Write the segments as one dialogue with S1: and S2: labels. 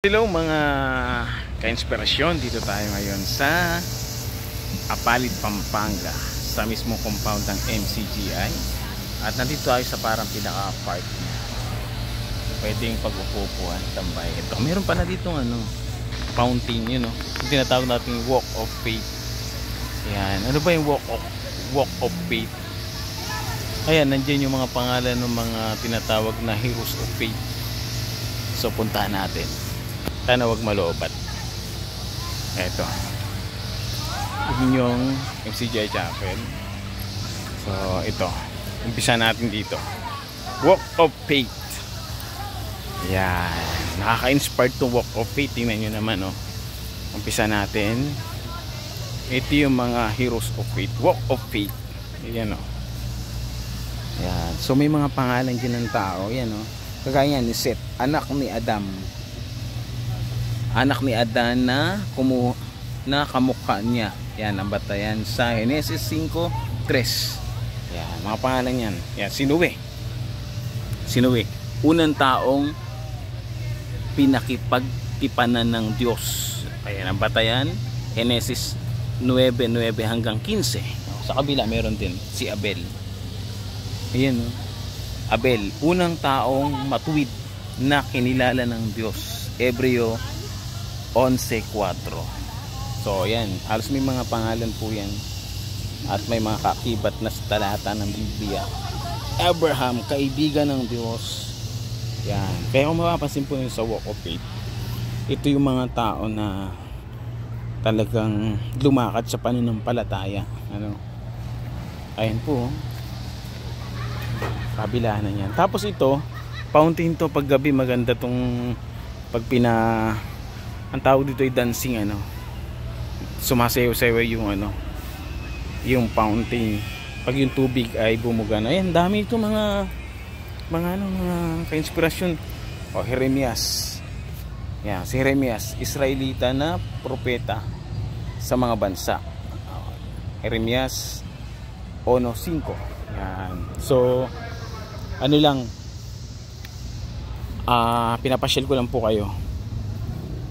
S1: Hello mga ka-inspirasyon, dito tayo ngayon sa Apalit, Pampanga, sa mismong compound ng MCGI. At nandito tayo sa parang pinaka-park niya. Pwedeng pag-upuan, tambay. Ito, meron pa na dito fountain, yun o. Yung tinatawag natin Walk of Faith. Ayan, ano ba yung Walk of Faith? Ayan, nandiyan yung mga pangalan ng mga tinatawag na Heroes of Faith. So puntahan natin. Sana wag maloobat. Eto, yung MCGI Chapel. So ito, umpisa natin dito. Walk of Faith. Yan, nakaka-inspire to Walk of Faith. Tingnan nyo naman, oh. Umpisa natin. Ito yung mga Heroes of Faith. Walk of Faith. Yan, oh. Yan. So may mga pangalan dyan ng tao. Yan, oh. Kagaya ni Seth, anak ni Adam. Anak ni Adan na kamukha niya. Yan ang batayan sa Genesis 5:3. Yan, mga pangalan yan. Yan, Sinuwe. Unang taong pinakipagtipanan ng Diyos. Ayan ang batayan, Genesis 9:9 hanggang 15. Sa kabila meron din si Abel. Ayan, Abel, unang taong matuwid na kinilala ng Diyos. Hebreo 11:4. So yan, halos may mga pangalan po yan. At may mga kakibat na talata ng Biblia. Abraham, kaibigan ng Diyos. Yan. Kaya kung mapapansin po yun sa Walk of Faith, ito yung mga tao na talagang lumakad sa pananampalataya. Ayan po, kabila na yan. Tapos ito, fountain to, pag gabi maganda tong pag ang tawag dito ay dancing, sumasayaw-sayaw yung fountain pag yung tubig ay bumugana. Ayan, dami ito mga ka-inspirasyon. Jeremias. Yan, si Jeremias, Israelita na propeta sa mga bansa. Jeremias 1:5. Yan. So pinapasyal ko lang po kayo.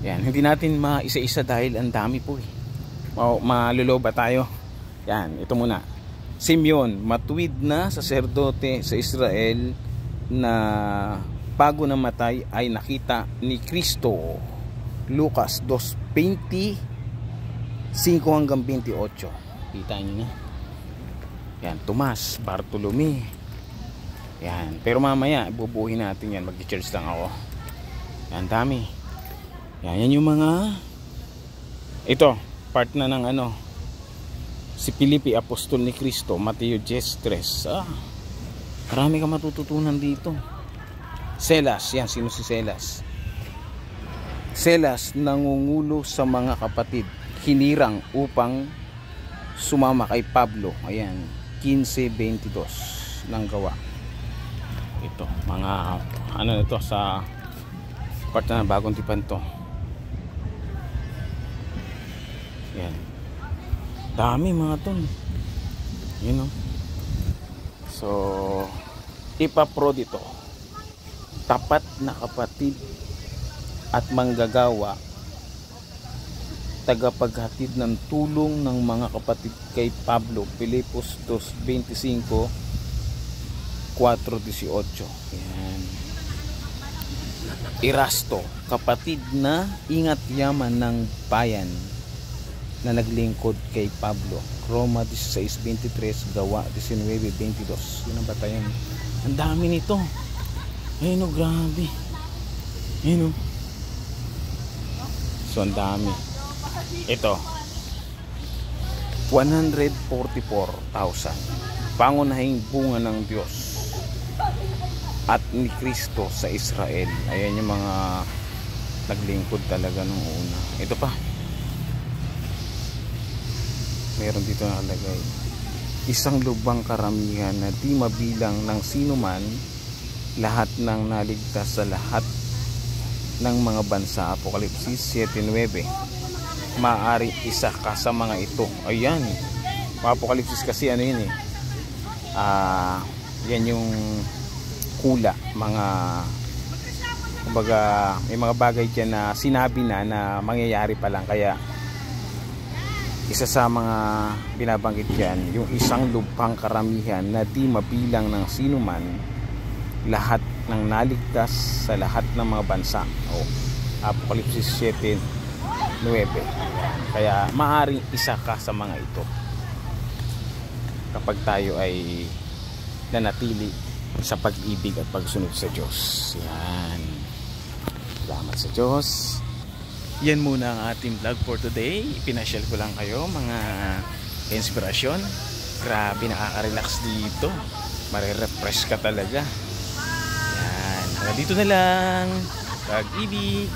S1: Yan, hindi natin maisa-isa dahil ang dami po eh. Maluloba tayo. Yan, ito muna. Simeon, matuwid na saserdote sa Israel na bago namatay ay nakita ni Kristo. Lucas 2:25 hanggang 28. Kita nyo na. Yan, Tomas, Bartolome. Yan, pero mamaya bubuhin natin yan. Mag-church lang ako. Yan, dami. Yan yung mga ito, part na ng si Felipe, apostol ni Kristo, Mateo 10:3. Marami ka matututunan dito. Selas, yan, sino si Selas? Selas, nangungulo sa mga kapatid, hinirang upang sumama kay Pablo. Ayan, 15:22 ng Gawa. Ito, mga ito sa part na bagong tipan to. Yan, dami mga ton. So Epaprodito, tapat na kapatid at manggagawa, tagapaghatid ng tulong ng mga kapatid kay Pablo. Filipos 2:25, 4:18. Yan. Erasto, kapatid na ingat yaman ng bayan na naglingkod kay Pablo. Roma 16:23, Gawa 19:22. Yun ang batayan. Ang dami nito. Ayun, grabe. Ayun, so ang dami. Ito, 144,000 pangunahing bunga ng Diyos at ni Kristo sa Israel. Ayan yung mga naglingkod talaga nung una. Ito pa, meron dito nakalagay, isang lubang karamihan na di mabilang ng sino man, lahat ng naligtas sa lahat ng mga bansa. Apokalipsis 7:9. Maaari isa ka sa mga ito. Ayan, Apokalipsis kasi yun yan yung hula, mga Kumbaga may mga bagay dyan na sinabi na mangyayari pa lang. Kaya isa sa mga binabanggit dyan, yung isang lubhang karamihan na di mabilang ng sinuman, lahat ng naligtas sa lahat ng mga bansa. Apokalipsis 7:9. Kaya maaring isa ka sa mga ito kapag tayo ay nanatili sa pag-ibig at pagsunod sa Diyos. Yan. Salamat sa Diyos. Yan muna ang ating vlog for today. Pinasyal ko lang kayo mga inspirasyon. Grabe, nakaka-relax dito. Marirefresh ka talaga. Yan. Hanggang dito na lang. Pag-ibig.